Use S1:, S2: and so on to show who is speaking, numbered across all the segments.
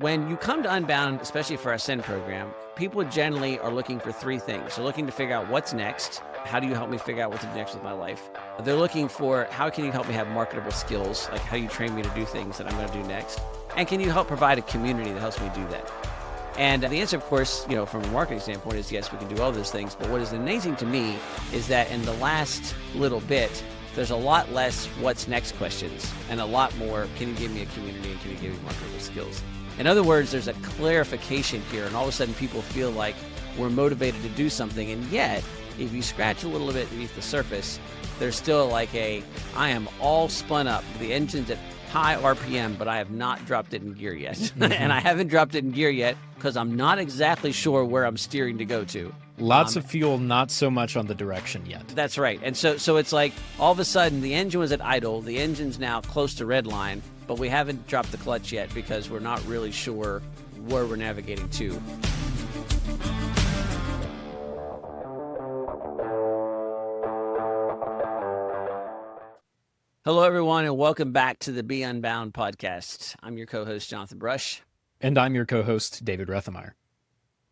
S1: When you come to Unbound, especially for our Ascend program, people generally are looking for three things. They're looking to figure out what's next. How do you help me figure out what to do next with my life? They're looking for how can you help me have marketable skills, like how you train me to do things that I'm going to do next? And can you help provide a community that helps me do that? And the answer, of course, from a marketing standpoint is yes, we can do all those things. But what is amazing to me is that in the last little bit, there's a lot less what's next questions and a lot more, can you give me a community and can you give me marketable skills? In other words, there's a clarification here, and all of a sudden people feel like we're motivated to do something. And yet, if you scratch a little bit beneath the surface, there's still like I am all spun up. The engine's at high RPM, but I have not dropped it in gear yet. And I haven't dropped it in gear yet because I'm not exactly sure where I'm steering to go to.
S2: Lots of fuel, not so much on the direction yet.
S1: That's right. And so it's like all of a sudden the engine was at idle. The engine's now close to red line, but we haven't dropped the clutch yet because we're not really sure where we're navigating to. Hello, everyone, and welcome back to the Be Unbound podcast. I'm your co-host, Jonathan Brush.
S2: And I'm your co-host, David Rethemeyer.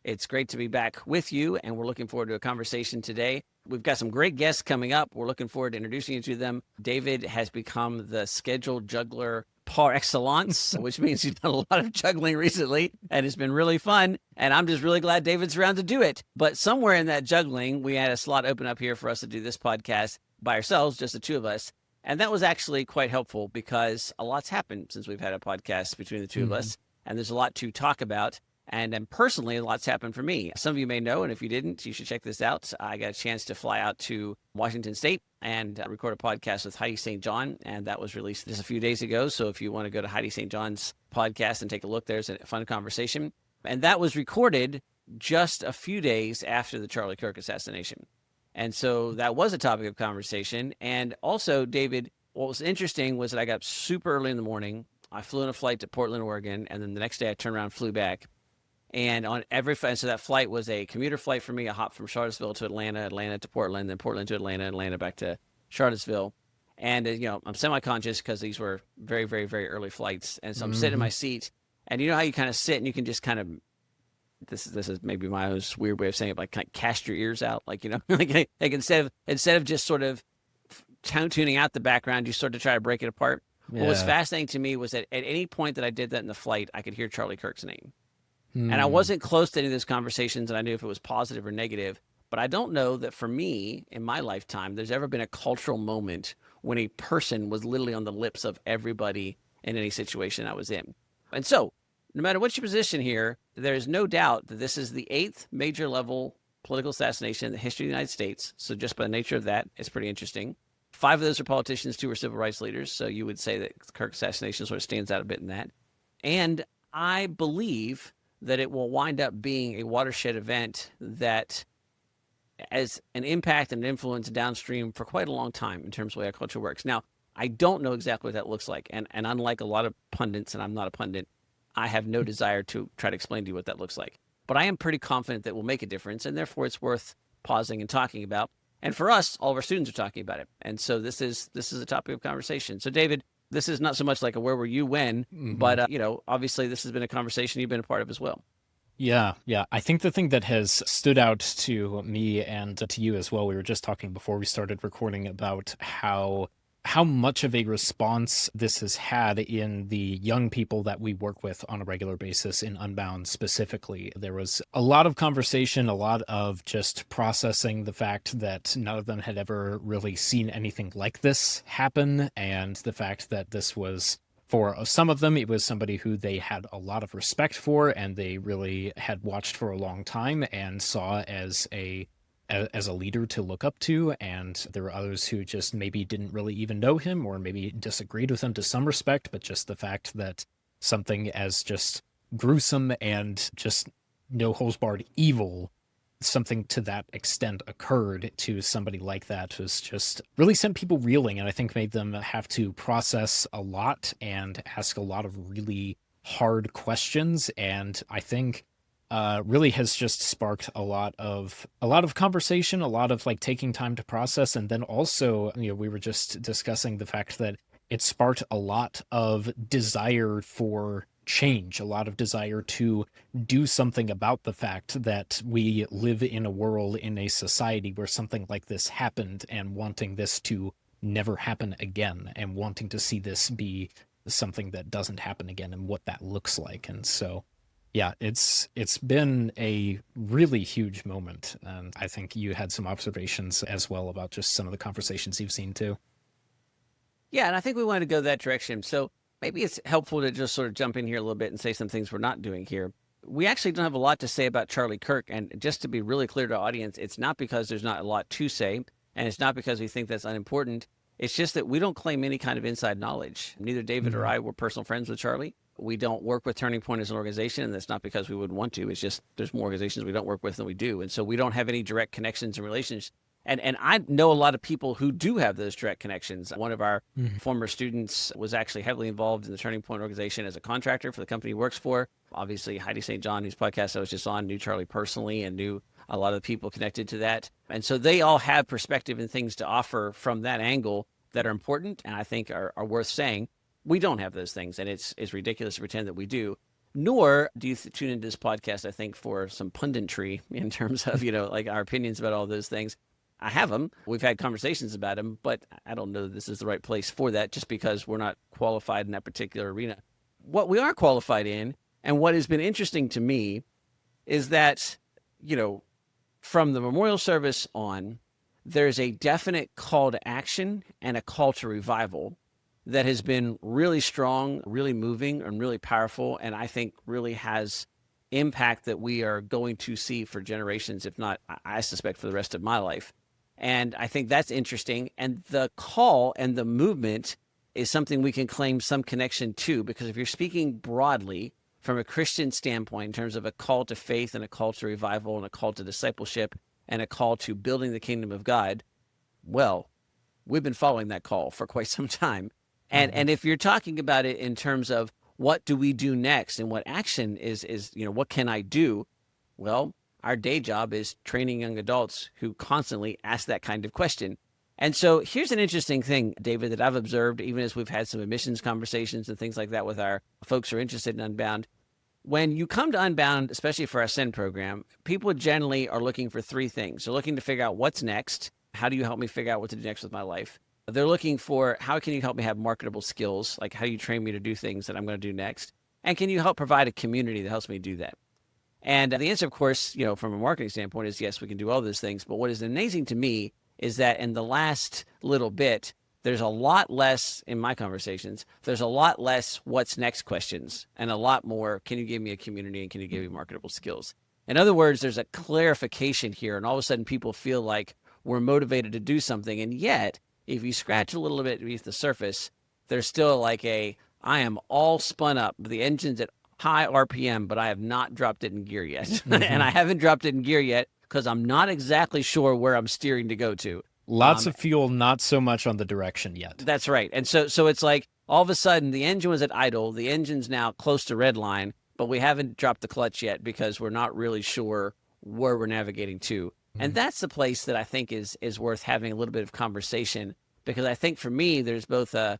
S1: It's great to be back with you, and we're looking forward to a conversation today. We've got some great guests coming up. We're looking forward to introducing you to them. David has become the scheduled juggler par excellence, which means he's done a lot of juggling recently, and it's been really fun. And I'm just really glad David's around to do it. But somewhere in that juggling, we had a slot open up here for us to do this podcast by ourselves, just the two of us. And that was actually quite helpful because a lot's happened since we've had a podcast between the two of us, and there's a lot to talk about. And personally, a lot's happened for me. Some of you may know, and if you didn't, you should check this out. I got a chance to fly out to Washington State and record a podcast with Heidi St. John, and that was released just a few days ago. So if you want to go to Heidi St. John's podcast and take a look, there's a fun conversation. And that was recorded just a few days after the Charlie Kirk assassination. And so that was a topic of conversation. And also, David, what was interesting was that I got up super early in the morning. I flew on a flight to Portland, Oregon, and then the next day I turned around and flew back. And on every flight, so that flight was a commuter flight for me. I hopped from Charlottesville to Atlanta, Atlanta to Portland, then Portland to Atlanta, Atlanta back to Charlottesville. And, I'm semi-conscious because these were very, very, very early flights. And so I'm sitting in my seat. And you know how you kind of sit and you can just kind of, this is maybe my own weird way of saying it, like kind of cast your ears out. Like, like instead of just sort of tuning out the background, you sort of try to break it apart. Yeah. What was fascinating to me was that at any point that I did that in the flight, I could hear Charlie Kirk's name. And I wasn't close to any of those conversations, and I knew if it was positive or negative. But I don't know that for me, in my lifetime, there's ever been a cultural moment when a person was literally on the lips of everybody in any situation I was in. And so, no matter what your position here, there is no doubt that this is the 8th major level political assassination in the history of the United States. So just by the nature of that, it's pretty interesting. 5 of those are politicians, 2 are civil rights leaders. So you would say that Kirk assassination sort of stands out a bit in that. And I believe that it will wind up being a watershed event that has an impact and influence downstream for quite a long time in terms of the way our culture works. Now, I don't know exactly what that looks like. And unlike a lot of pundits, and I'm not a pundit, I have no desire to try to explain to you what that looks like. But I am pretty confident that it will make a difference, and therefore it's worth pausing and talking about. And for us, all of our students are talking about it. And so this is a topic of conversation. So, David, this is not so much like a where were you when, but, obviously this has been a conversation you've been a part of as well.
S2: Yeah. I think the thing that has stood out to me and to you as well, we were just talking before we started recording about how much of a response this has had in the young people that we work with on a regular basis in Unbound specifically. There was a lot of conversation, a lot of just processing the fact that none of them had ever really seen anything like this happen, and the fact that this was, for some of them, it was somebody who they had a lot of respect for and they really had watched for a long time and saw as a leader to look up to. And there were others who just maybe didn't really even know him or maybe disagreed with him to some respect, but just the fact that something as just gruesome and just no holds barred evil, something to that extent occurred to somebody like that was just really sent people reeling, and I think made them have to process a lot and ask a lot of really hard questions. And I think really has just sparked a lot of conversation, a lot of like taking time to process. And then also, we were just discussing the fact that it sparked a lot of desire for change, a lot of desire to do something about the fact that we live in a world, in a society where something like this happened, and wanting this to never happen again, and wanting to see this be something that doesn't happen again and what that looks like. And so yeah, it's been a really huge moment, and I think you had some observations as well about just some of the conversations you've seen too.
S1: Yeah, and I think we wanted to go that direction. So maybe it's helpful to just sort of jump in here a little bit and say some things we're not doing here. We actually don't have a lot to say about Charlie Kirk. And just to be really clear to the audience, it's not because there's not a lot to say, and it's not because we think that's unimportant. It's just that we don't claim any kind of inside knowledge. Neither David or I were personal friends with Charlie. We don't work with Turning Point as an organization, and that's not because we wouldn't want to. It's just there's more organizations we don't work with than we do. And so we don't have any direct connections and relations. And I know a lot of people who do have those direct connections. One of our former students was actually heavily involved in the Turning Point organization as a contractor for the company he works for. Obviously, Heidi St. John, whose podcast I was just on, knew Charlie personally and knew a lot of the people connected to that. And so they all have perspective and things to offer from that angle that are important and I think are worth saying. We don't have those things, and it's ridiculous to pretend that we do. Nor do you tune into this podcast, I think, for some punditry in terms of, like our opinions about all those things. I have them. We've had conversations about them, but I don't know that this is the right place for that just because we're not qualified in that particular arena. What we are qualified in, and what has been interesting to me, is that, from the memorial service on, there's a definite call to action and a call to revival that has been really strong, really moving, and really powerful, and I think really has impact that we are going to see for generations, if not, I suspect, for the rest of my life. And I think that's interesting. And the call and the movement is something we can claim some connection to, because if you're speaking broadly from a Christian standpoint in terms of a call to faith and a call to revival and a call to discipleship and a call to building the kingdom of God, well, we've been following that call for quite some time. And if you're talking about it in terms of what do we do next and what action is what can I do? Well, our day job is training young adults who constantly ask that kind of question. And so here's an interesting thing, David, that I've observed, even as we've had some admissions conversations and things like that with our folks who are interested in Unbound. When you come to Unbound, especially for our Ascend program, people generally are looking for three things. They're looking to figure out what's next. How do you help me figure out what to do next with my life? They're looking for how can you help me have marketable skills? Like how do you train me to do things that I'm going to do next? And can you help provide a community that helps me do that? And the answer, of course, from a marketing standpoint is yes, we can do all those things. But what is amazing to me is that in the last little bit, there's a lot less in my conversations. There's a lot less what's next questions and a lot more, can you give me a community and can you give me marketable skills? In other words, there's a clarification here. And all of a sudden people feel like we're motivated to do something. And yet, if you scratch a little bit beneath the surface, there's still like I am all spun up. The engine's at high RPM, but I have not dropped it in gear yet. And I haven't dropped it in gear yet because I'm not exactly sure where I'm steering to go to.
S2: Lots of fuel, not so much on the direction yet.
S1: That's right. And so it's like all of a sudden the engine was at idle. The engine's now close to red line, but we haven't dropped the clutch yet because we're not really sure where we're navigating to. And that's the place that I think is worth having a little bit of conversation, because I think for me, there's both a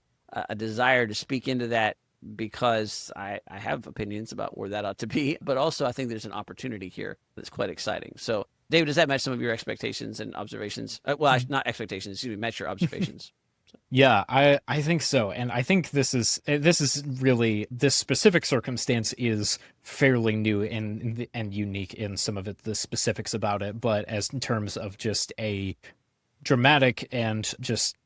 S1: desire to speak into that because I have opinions about where that ought to be, but also I think there's an opportunity here that's quite exciting. So, David, does that match some of your expectations and observations? Not expectations, excuse me, match your observations.
S2: Yeah, I think so. And I think this is really, this specific circumstance is fairly new and unique in some of the specifics about it. But as in terms of just a dramatic and just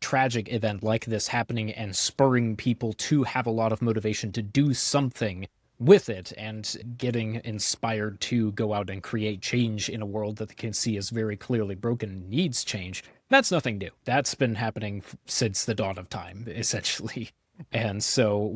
S2: tragic event like this happening and spurring people to have a lot of motivation to do something with it and getting inspired to go out and create change in a world that they can see is very clearly broken and needs change. That's nothing new. That's been happening since the dawn of time, essentially. And so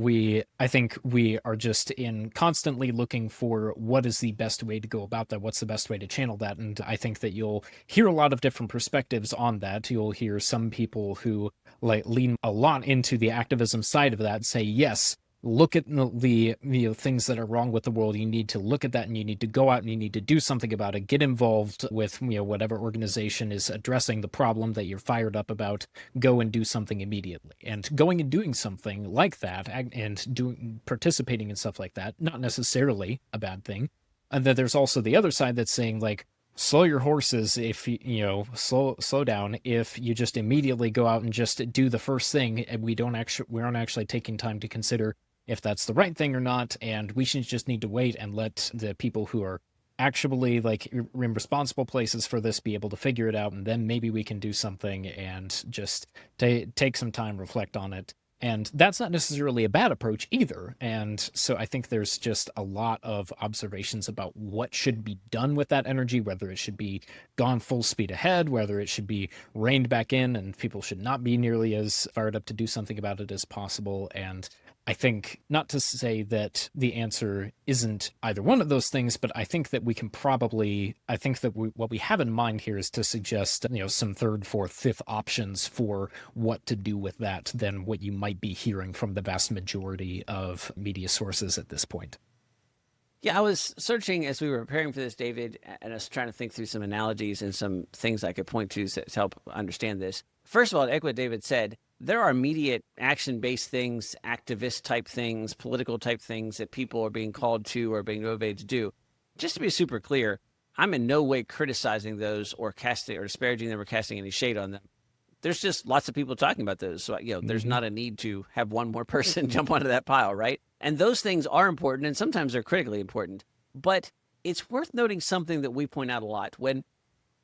S2: I think we are just constantly looking for what is the best way to go about that, what's the best way to channel that. And I think that you'll hear a lot of different perspectives on that. You'll hear some people who lean a lot into the activism side of that and say, yes, look at the things that are wrong with the world. You need to look at that, and you need to go out and you need to do something about it. Get involved with whatever organization is addressing the problem that you're fired up about. Go and do something immediately. And going and doing something like that and participating in stuff like that, not necessarily a bad thing. And then there's also the other side that's saying, like, slow your horses. If slow down if you just immediately go out and just do the first thing, and we aren't actually taking time to consider if that's the right thing or not, and we should just need to wait and let the people who are actually like in responsible places for this be able to figure it out, and then maybe we can do something and just take some time, reflect on it. And that's not necessarily a bad approach either. And so I think there's just a lot of observations about what should be done with that energy, whether it should be gone full speed ahead, whether it should be reined back in, and people should not be nearly as fired up to do something about it as possible. And I think, not to say that the answer isn't either one of those things, but I think that what we have in mind here is to suggest, some third, fourth, fifth options for what to do with that than what you might be hearing from the vast majority of media sources at this point.
S1: Yeah, I was searching as we were preparing for this, David, and I was trying to think through some analogies and some things I could point to help understand this. First of all, to echo what David said, there are immediate action-based things, activist-type things, political-type things that people are being called to or being motivated to do. Just to be super clear, I'm in no way criticizing those or disparaging them or casting any shade on them. There's just lots of people talking about those. So, there's not a need to have one more person jump onto that pile, right? And those things are important, and sometimes they're critically important. But it's worth noting something that we point out a lot. When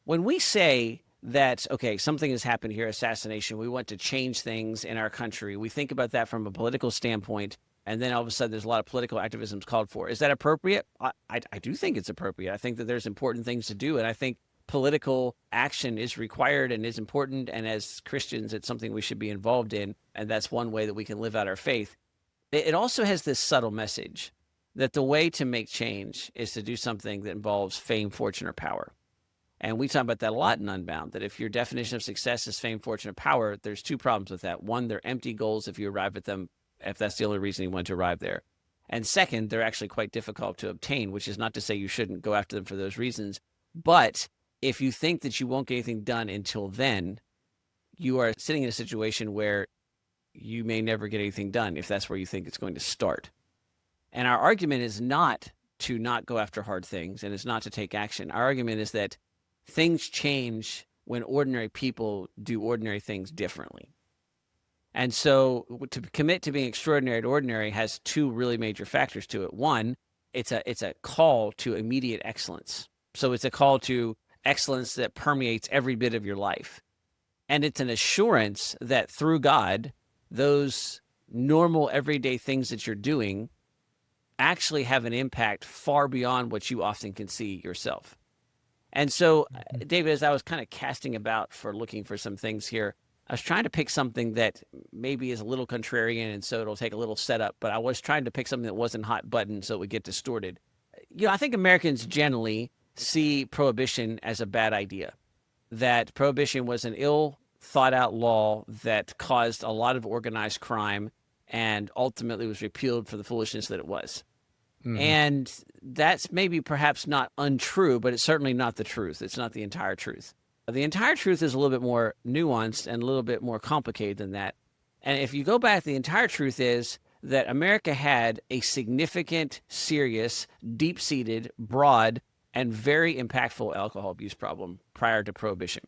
S1: we say that, okay, something has happened here, assassination, we want to change things in our country, we think about that from a political standpoint, and then all of a sudden there's a lot of political activism called for. Is that appropriate? I do think it's appropriate. I think that there's important things to do, and I think political action is required and is important, and as Christians, it's something we should be involved in, and that's one way that we can live out our faith. It also has this subtle message that the way to make change is to do something that involves fame, fortune, or power. And we talk about that a lot in Unbound, that if your definition of success is fame, fortune, or power, there's two problems with that. One, they're empty goals if you arrive at them, if that's the only reason you want to arrive there. And second, they're actually quite difficult to obtain, which is not to say you shouldn't go after them for those reasons. But if you think that you won't get anything done until then, you are sitting in a situation where you may never get anything done if that's where you think it's going to start. And our argument is not to not go after hard things, and it's not to take action. Our argument is that things change when ordinary people do ordinary things differently. And so to commit to being extraordinary at ordinary has two really major factors to it. One, it's a call to immediate excellence. So it's a call to excellence that permeates every bit of your life. And it's an assurance that through God, those normal everyday things that you're doing actually have an impact far beyond what you often can see yourself. And so, David, as I was kind of casting about for looking for some things here, I was trying to pick something that maybe is a little contrarian, and so it'll take a little setup, but I was trying to pick something that wasn't hot button so it would get distorted. I think Americans generally see prohibition as a bad idea, that prohibition was an ill thought out law that caused a lot of organized crime and ultimately was repealed for the foolishness that it was. Mm-hmm. And that's maybe perhaps not untrue, but it's certainly not the truth. It's not the entire truth. The entire truth is a little bit more nuanced and a little bit more complicated than that. And if you go back, the entire truth is that America had a significant, serious, deep-seated, broad, and very impactful alcohol abuse problem prior to Prohibition.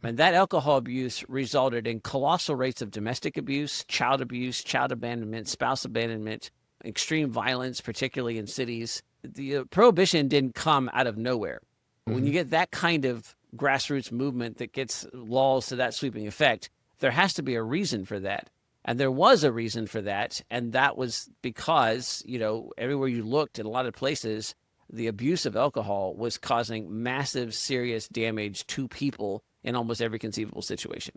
S1: And that alcohol abuse resulted in colossal rates of domestic abuse, child abandonment, spouse abandonment, extreme violence, particularly in cities. The Prohibition didn't come out of nowhere. Mm-hmm. When you get that kind of grassroots movement that gets laws to that sweeping effect, there has to be a reason for that. And there was a reason for that, and that was because, everywhere you looked in a lot of places, the abuse of alcohol was causing massive, serious damage to people in almost every conceivable situation.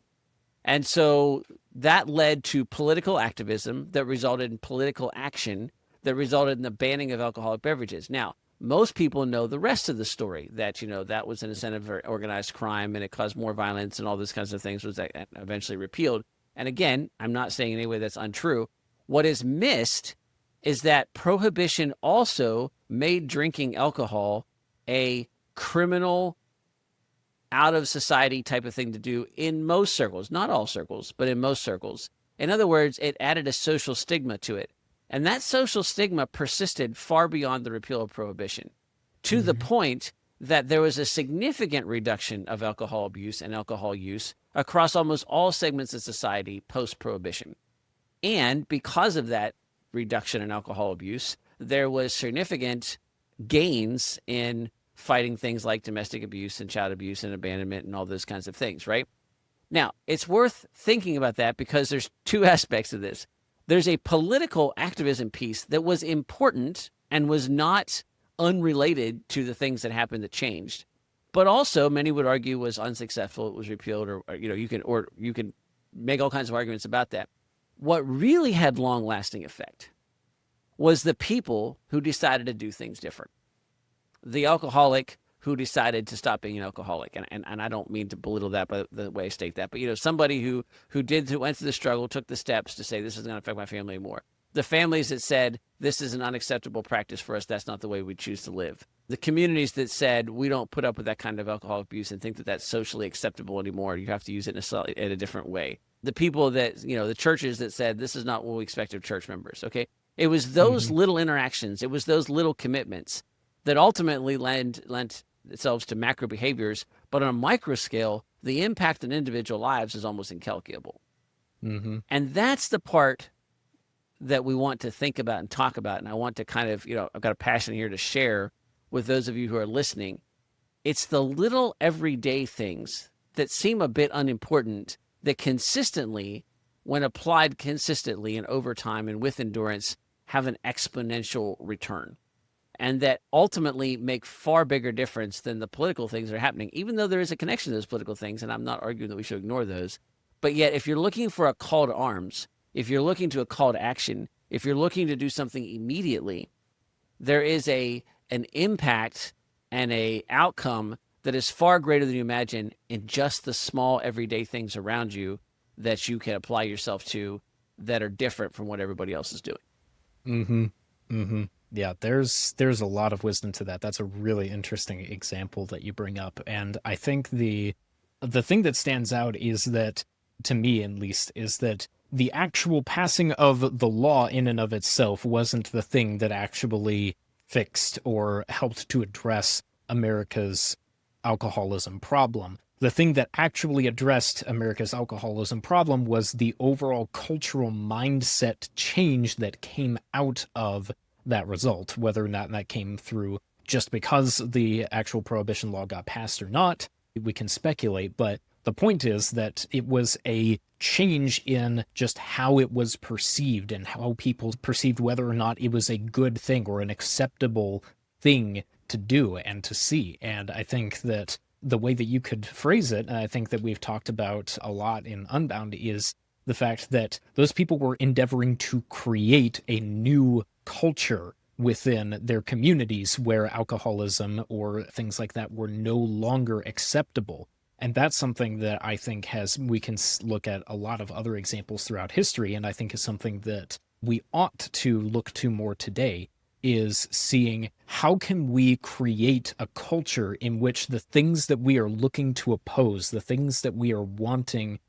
S1: And so that led to political activism that resulted in political action that resulted in the banning of alcoholic beverages. Now, most people know the rest of the story, that, that was an incentive for organized crime and it caused more violence and all those kinds of things was eventually repealed. And again, I'm not saying in any way that's untrue. What is missed is that prohibition also made drinking alcohol a criminal, out of society type of thing to do in most circles, not all circles, but in most circles. In other words, it added a social stigma to it. And that social stigma persisted far beyond the repeal of prohibition, to the point that there was a significant reduction of alcohol abuse and alcohol use across almost all segments of society post-prohibition. And because of that reduction in alcohol abuse, there was significant gains in fighting things like domestic abuse and child abuse and abandonment and all those kinds of things, right? Now, it's worth thinking about that because there's two aspects of this. There's a political activism piece that was important and was not unrelated to the things that happened that changed, but also many would argue was unsuccessful. It was repealed, or you can make all kinds of arguments about that. What really had long-lasting effect was the people who decided to do things different. The alcoholic who decided to stop being an alcoholic. And I don't mean to belittle that by the way I state that, but somebody who went through the struggle, took the steps to say, this isn't going to affect my family anymore. The families that said, this is an unacceptable practice for us, that's not the way we choose to live. The communities that said, we don't put up with that kind of alcohol abuse and think that that's socially acceptable anymore. You have to use it in a different way. The people that, the churches that said, this is not what we expect of church members, okay? It was those little interactions, it was those little commitments that ultimately lent themselves to macro behaviors, but on a micro scale, the impact on individual lives is almost incalculable. And that's the part that we want to think about and talk about. And I want to kind of, I've got a passion here to share with those of you who are listening. It's the little everyday things that seem a bit unimportant that consistently, when applied consistently and over time and with endurance, have an exponential return. And that ultimately make far bigger difference than the political things that are happening, even though there is a connection to those political things, and I'm not arguing that we should ignore those. But yet, if you're looking for a call to arms, if you're looking to a call to action, if you're looking to do something immediately, there is an impact and a outcome that is far greater than you imagine in just the small everyday things around you that you can apply yourself to that are different from what everybody else is doing.
S2: Yeah, there's a lot of wisdom to that. That's a really interesting example that you bring up. And I think the thing that stands out is that, to me at least, is that the actual passing of the law in and of itself wasn't the thing that actually fixed or helped to address America's alcoholism problem. The thing that actually addressed America's alcoholism problem was the overall cultural mindset change that came out of that result. Whether or not that came through just because the actual prohibition law got passed or not, we can speculate, but the point is that it was a change in just how it was perceived and how people perceived whether or not it was a good thing or an acceptable thing to do and to see. And I think that the way that you could phrase it, and I think that we've talked about a lot in Unbound, is the fact that those people were endeavoring to create a new culture within their communities where alcoholism or things like that were no longer acceptable. And that's something that I think we can look at a lot of other examples throughout history, and I think is something that we ought to look to more today, is seeing how can we create a culture in which the things that we are looking to oppose, the things that we are wanting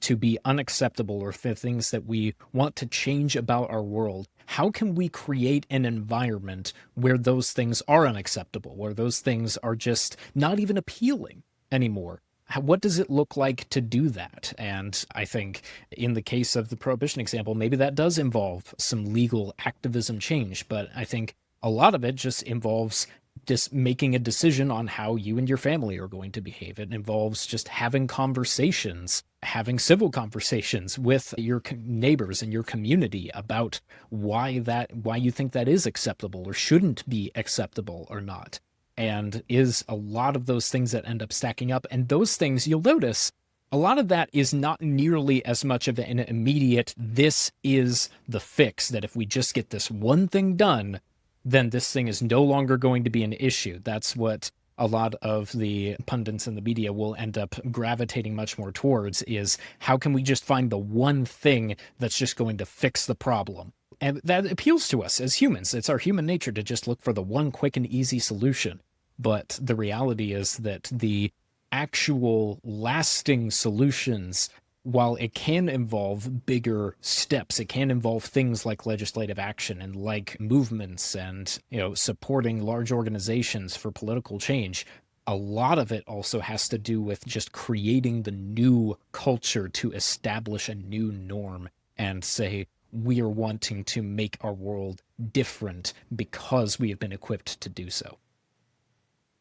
S2: to be unacceptable, or the things that we want to change about our world, how can we create an environment where those things are unacceptable, where those things are just not even appealing anymore? What does it look like to do that? And I think in the case of the prohibition example, maybe that does involve some legal activism change, but I think a lot of it just involves just making a decision on how you and your family are going to behave. It involves just having conversations, having civil conversations with your neighbors and your community about why you think that is acceptable or shouldn't be acceptable or not. And is a lot of those things that end up stacking up. And those things, you'll notice, a lot of that is not nearly as much of an immediate, this is the fix, that if we just get this one thing done, then this thing is no longer going to be an issue. That's what a lot of the pundits in the media will end up gravitating much more towards is how can we just find the one thing that's just going to fix the problem? And that appeals to us as humans. It's our human nature to just look for the one quick and easy solution. But the reality is that the actual lasting solutions, while it can involve bigger steps, it can involve things like legislative action and like movements and, supporting large organizations for political change. A lot of it also has to do with just creating the new culture to establish a new norm and say, we are wanting to make our world different because we have been equipped to do so.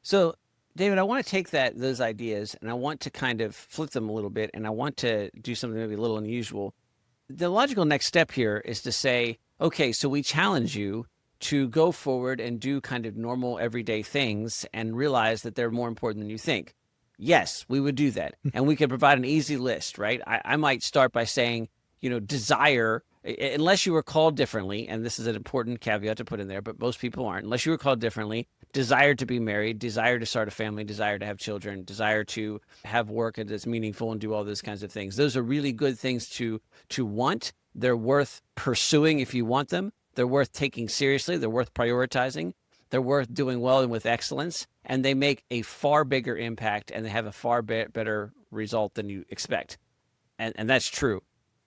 S1: So, David, I want to take those ideas and I want to kind of flip them a little bit, and I want to do something maybe a little unusual. The logical next step here is to say, okay, so we challenge you to go forward and do kind of normal everyday things and realize that they're more important than you think. Yes, we would do that. And we could provide an easy list, right? I might start by saying, desire, unless you were called differently, and this is an important caveat to put in there, but most people aren't, unless you were called differently, desire to be married, desire to start a family, desire to have children, desire to have work that's meaningful and do all those kinds of things. Those are really good things to want. They're worth pursuing if you want them. They're worth taking seriously. They're worth prioritizing. They're worth doing well and with excellence, and they make a far bigger impact and they have a far better result than you expect. And that's true.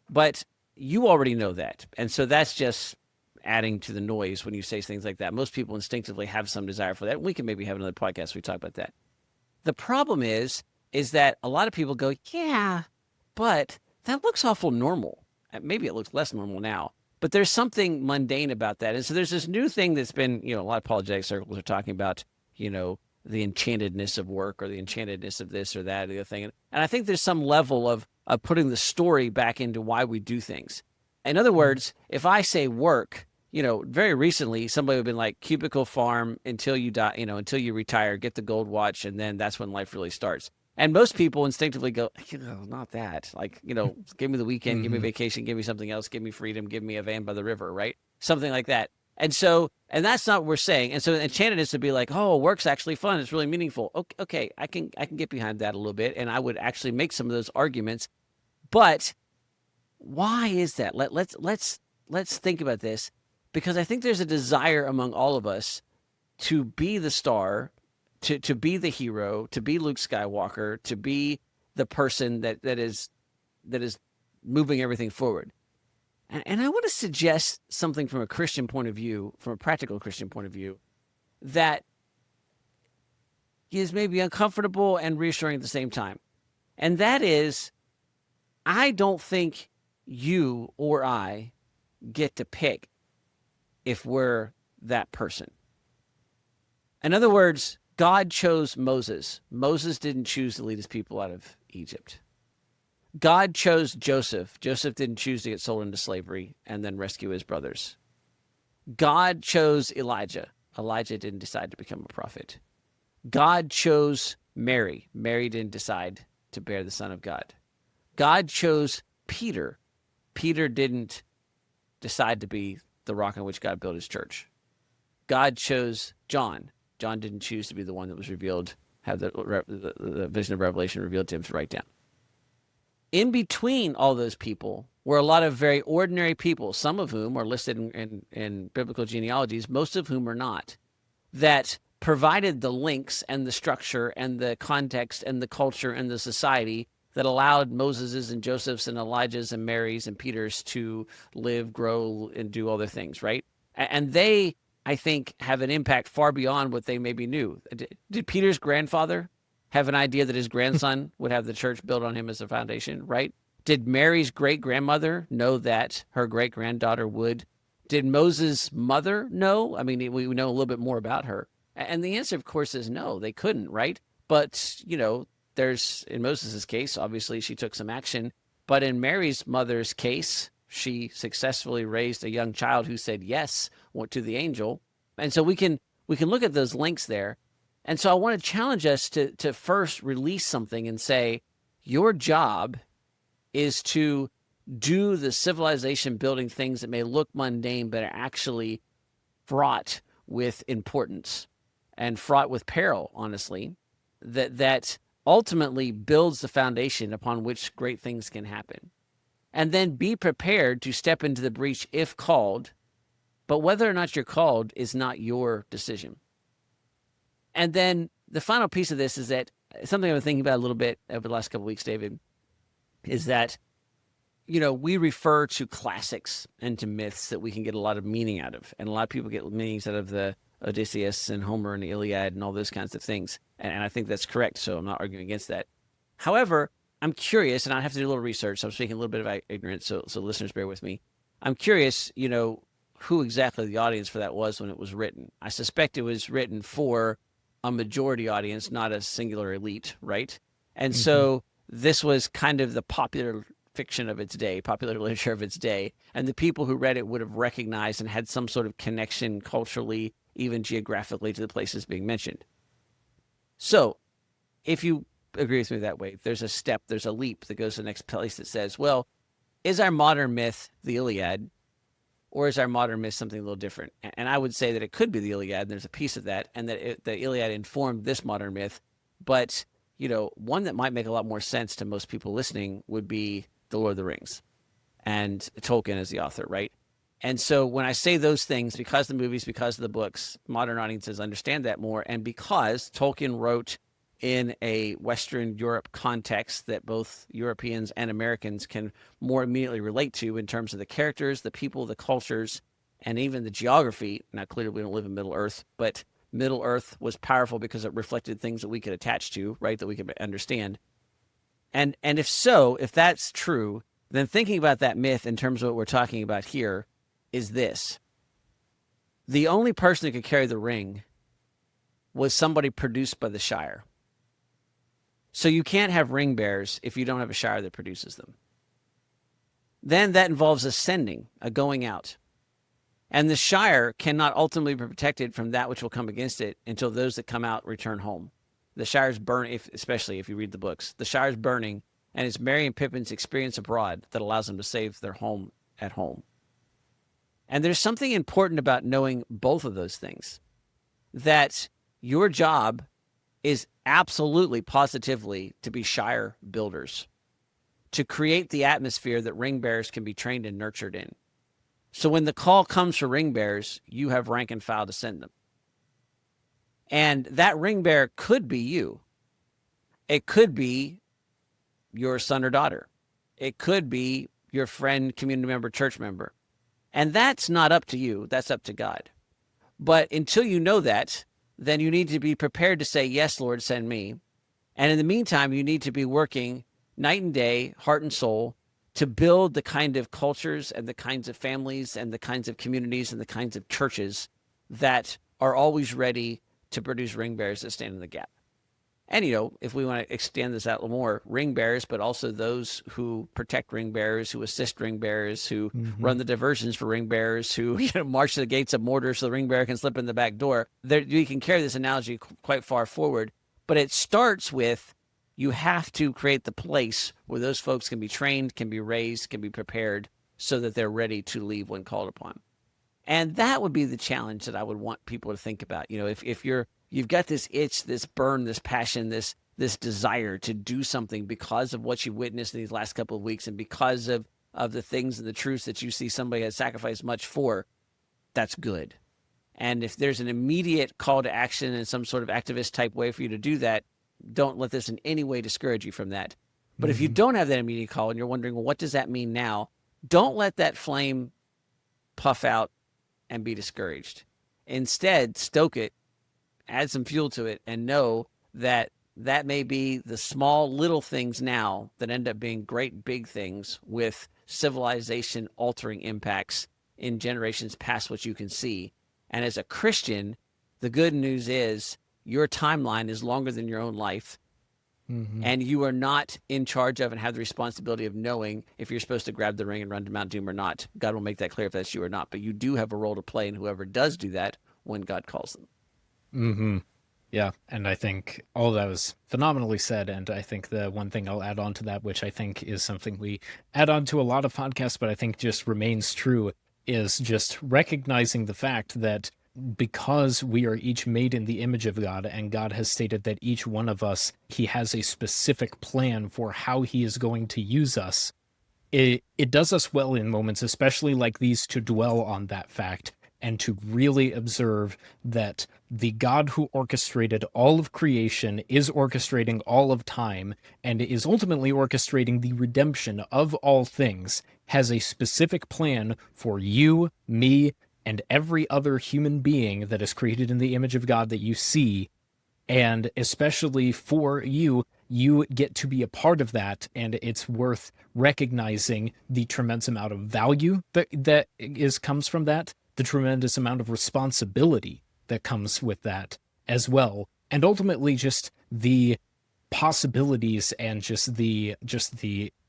S1: But you already know that. And so that's just adding to the noise when you say things like that. Most people instinctively have some desire for that. We can maybe have another podcast where we talk about that. The problem is that a lot of people go, yeah, but that looks awful normal. Maybe it looks less normal now, but there's something mundane about that. And so there's this new thing that's been, a lot of apologetic circles are talking about, the enchantedness of work or the enchantedness of this or that or the other thing. And I think there's some level of putting the story back into why we do things. In other words, if I say work, very recently somebody would have been like cubicle farm until you die, until you retire, get the gold watch, and then that's when life really starts. And most people instinctively go, not that. Like, give me the weekend, give me vacation, give me something else, give me freedom, give me a van by the river, right? Something like that. And that's not what we're saying. And so enchantedness would be like, oh, work's actually fun. It's really meaningful. Okay, I can get behind that a little bit, and I would actually make some of those arguments. But why is that? Let's think about this, because I think there's a desire among all of us to be the star, to be the hero, to be Luke Skywalker, to be the person that is moving everything forward. And I want to suggest something from a Christian point of view, from a practical Christian point of view, that is maybe uncomfortable and reassuring at the same time. And that is, I don't think you or I get to pick if we're that person. In other words, God chose Moses. Moses didn't choose to lead his people out of Egypt. God chose Joseph. Joseph didn't choose to get sold into slavery and then rescue his brothers. God chose Elijah. Elijah didn't decide to become a prophet. God chose Mary. Mary didn't decide to bear the Son of God. God chose Peter. Peter didn't decide to be the rock on which God built his church. God chose John. John didn't choose to be the one that was revealed, have the vision of Revelation revealed to him to write down. In between all those people were a lot of very ordinary people, some of whom are listed in biblical genealogies, most of whom are not, that provided the links and the structure and the context and the culture and the society that allowed Moses's and Joseph's and Elijah's and Mary's and Peter's to live, grow, and do all their things, right? And they, I think, have an impact far beyond what they maybe knew. Did Peter's grandfather have an idea that his grandson would have the church built on him as a foundation, right? Did Mary's great-grandmother know that her great-granddaughter would? Did Moses' mother know? I mean, we know a little bit more about her. And the answer, of course, is no, they couldn't, right? But, there's, in Moses' case, obviously she took some action. But in Mary's mother's case, she successfully raised a young child who said yes to the angel. And so we can look at those links there. And so I want to challenge us to first release something and say, your job is to do the civilization building things that may look mundane, but are actually fraught with importance. and fraught with peril, honestly, that ultimately builds the foundation upon which great things can happen. And then be prepared to step into the breach if called, but whether or not you're called is not your decision. And then the final piece of this is that something I've been thinking about a little bit over the last couple of weeks, David, is that, we refer to classics and to myths that we can get a lot of meaning out of. And a lot of people get meanings out of the Odysseus and Homer and the Iliad and all those kinds of things. And I think that's correct. So I'm not arguing against that. However, I'm curious, and I have to do a little research. So I'm speaking a little bit about ignorance. So listeners, bear with me. I'm curious, who exactly the audience for that was when it was written. I suspect it was written for a majority audience, not a singular elite, right? And so this was kind of the popular fiction of its day, popular literature of its day. And the people who read it would have recognized and had some sort of connection culturally, even geographically, to the places being mentioned. So if you agree with me that way, there's a leap that goes to the next place that says, well, is our modern myth the Iliad, or is our modern myth something a little different? And I would say that it could be the Iliad, and there's a piece of that, and that the Iliad informed this modern myth. But, one that might make a lot more sense to most people listening would be The Lord of the Rings, and Tolkien as the author, right? And so when I say those things, because the movies, because of the books, modern audiences understand that more, and because Tolkien wrote in a Western Europe context that both Europeans and Americans can more immediately relate to in terms of the characters, the people, the cultures, and even the geography. Now, clearly we don't live in Middle Earth, but Middle Earth was powerful because it reflected things that we could attach to, right, that we could understand. And if that's true, then thinking about that myth in terms of what we're talking about here is this. The only person that could carry the ring was somebody produced by the Shire. So you can't have ring bearers if you don't have a Shire that produces them. Then that involves ascending, a going out. And the Shire cannot ultimately be protected from that which will come against it until those that come out return home. The Shire's burning, especially if you read the books. The Shire's burning, and it's Merry and Pippin's experience abroad that allows them to save their home at home. And there's something important about knowing both of those things. That your job is absolutely, positively to be Shire builders, to create the atmosphere that ring bearers can be trained and nurtured in. So when the call comes for ring bearers, you have rank and file to send them. And that ring bearer could be you. It could be your son or daughter. It could be your friend, community member, church member. And that's not up to you. That's up to God. But until you know that, then you need to be prepared to say, yes, Lord, send me. And in the meantime, you need to be working night and day, heart and soul, to build the kind of cultures and the kinds of families and the kinds of communities and the kinds of churches that are always ready to produce ring bearers that stand in the gap. And, if we want to extend this out a little more, ring bearers, but also those who protect ring bearers, who assist ring bearers, who run the diversions for ring bearers, who march to the gates of Mordor so the ring bearer can slip in the back door. You can carry this analogy quite far forward, but it starts with you have to create the place where those folks can be trained, can be raised, can be prepared so that they're ready to leave when called upon. And that would be the challenge that I would want people to think about. If you've got this itch, this burn, this passion, this desire to do something because of what you witnessed in these last couple of weeks and because of the things and the truths that you see somebody has sacrificed much for, that's good. And if there's an immediate call to action in some sort of activist type way for you to do that, don't let this in any way discourage you from that. But if you don't have that immediate call and you're wondering, well, what does that mean now? Don't let that flame puff out and be discouraged. Instead, stoke it, add some fuel to it, and know that that may be the small little things now that end up being great big things with civilization altering impacts in generations past what you can see. And as a Christian, the good news is your timeline is longer than your own life. And you are not in charge of and have the responsibility of knowing if you're supposed to grab the ring and run to Mount Doom or not. God will make that clear if that's you or not. But you do have a role to play in whoever does do that when God calls them.
S2: Yeah, and I think all that was phenomenally said, and I think the one thing I'll add on to that, which I think is something we add on to a lot of podcasts, but I think just remains true, is just recognizing the fact that because we are each made in the image of God, and God has stated that each one of us, he has a specific plan for how he is going to use us, it does us well in moments, especially like these, to dwell on that fact and to really observe that the God who orchestrated all of creation is orchestrating all of time and is ultimately orchestrating the redemption of all things, has a specific plan for you, me, and every other human being that is created in the image of God that you see. And especially for you, you get to be a part of that, and it's worth recognizing the tremendous amount of value that comes from that, the tremendous amount of responsibility that comes with that as well, and ultimately just the possibilities and just the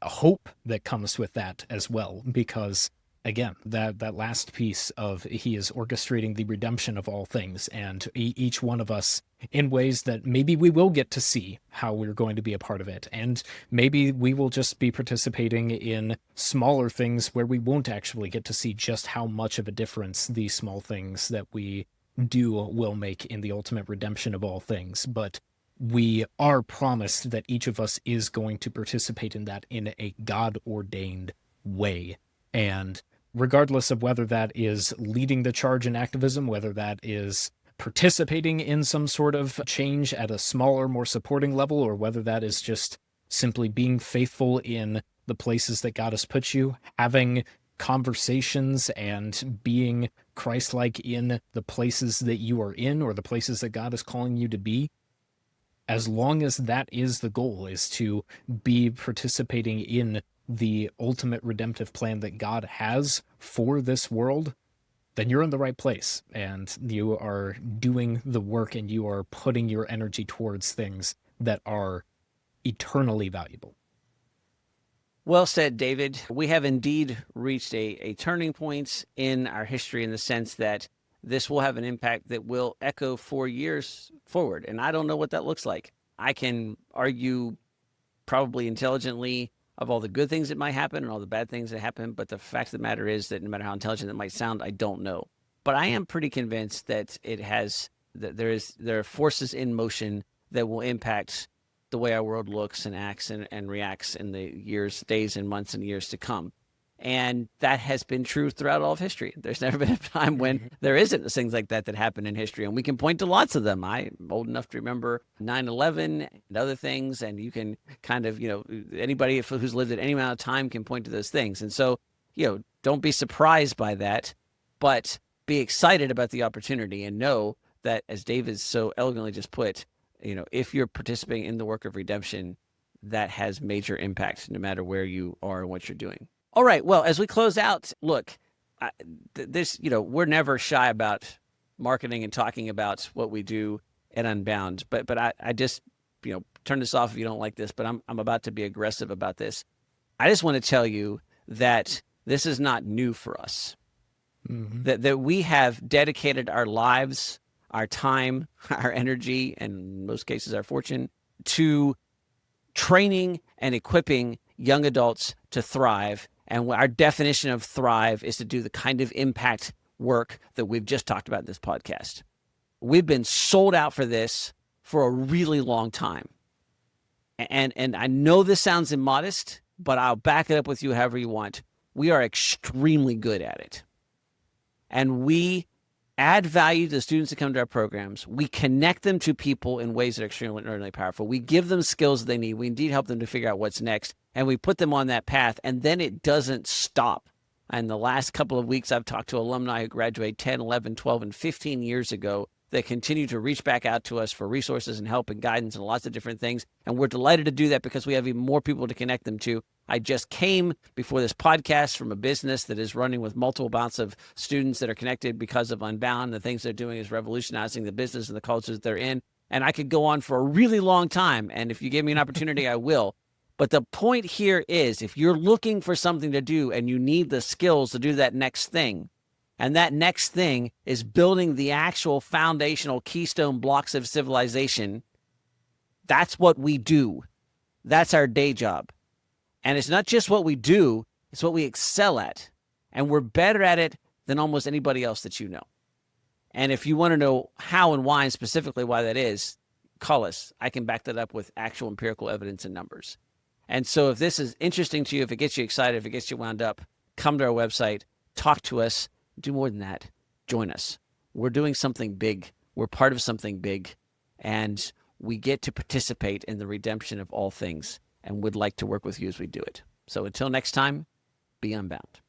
S2: hope that comes with that as well. Because again, that last piece of he is orchestrating the redemption of all things, and each one of us in ways that maybe we will get to see how we're going to be a part of it, and maybe we will just be participating in smaller things where we won't actually get to see just how much of a difference these small things that we do will make in the ultimate redemption of all things. But we are promised that each of us is going to participate in that in a God-ordained way. And regardless of whether that is leading the charge in activism, whether that is participating in some sort of change at a smaller, more supporting level, or whether that is just simply being faithful in the places that God has put you, having conversations and being Christ-like in the places that you are in, or the places that God is calling you to be, as long as that is the goal, is to be participating in the ultimate redemptive plan that God has for this world, then you're in the right place, and you are doing the work, and you are putting your energy towards things that are eternally valuable.
S1: Well said, David. We have indeed reached a turning point in our history, in the sense that this will have an impact that will echo for years forward. And I don't know what that looks like. I can argue probably intelligently of all the good things that might happen and all the bad things that happen. But the fact of the matter is that no matter how intelligent it might sound, I don't know. But I am pretty convinced that there are forces in motion that will impact the way our world looks and acts and reacts in the years, days, and months and years to come. And that has been true throughout all of history. There's never been a time when there isn't things like that happen in history. And we can point to lots of them. I'm old enough to remember 9/11 and other things. And you can kind of, anybody who's lived at any amount of time can point to those things. And so, don't be surprised by that, but be excited about the opportunity and know that, as David so elegantly just put, if you're participating in the work of redemption, that has major impact no matter where you are and what you're doing. All right. Well, as we close out, look, we're never shy about marketing and talking about what we do at Unbound. But I just, turn this off if you don't like this, but I'm about to be aggressive about this. I just want to tell you that this is not new for us. Mm-hmm. That we have dedicated our lives, our time, our energy, and in most cases our fortune, to training and equipping young adults to thrive. And our definition of thrive is to do the kind of impact work that we've just talked about in this podcast. We've been sold out for this for a really long time. And I know this sounds immodest, but I'll back it up with you however you want. We are extremely good at it. And we add value to the students that come to our programs. We connect them to people in ways that are extremely powerful. We give them skills they need. We indeed help them to figure out what's next. And we put them on that path, and then it doesn't stop. And the last couple of weeks, I've talked to alumni who graduated 10, 11, 12, and 15 years ago that continue to reach back out to us for resources and help and guidance and lots of different things. And we're delighted to do that because we have even more people to connect them to. I just came before this podcast from a business that is running with multiple amounts of students that are connected because of Unbound. The things they're doing is revolutionizing the business and the cultures they're in. And I could go on for a really long time. And if you give me an opportunity, I will. But the point here is, if you're looking for something to do and you need the skills to do that next thing, and that next thing is building the actual foundational keystone blocks of civilization, that's what we do. That's our day job. And it's not just what we do, it's what we excel at. And we're better at it than almost anybody else that you know. And if you want to know how and why, and specifically why that is, call us. I can back that up with actual empirical evidence and numbers. And so if this is interesting to you, if it gets you excited, if it gets you wound up, come to our website, talk to us, do more than that, join us. We're doing something big. We're part of something big, and we get to participate in the redemption of all things, and would like to work with you as we do it. So until next time, be unbound.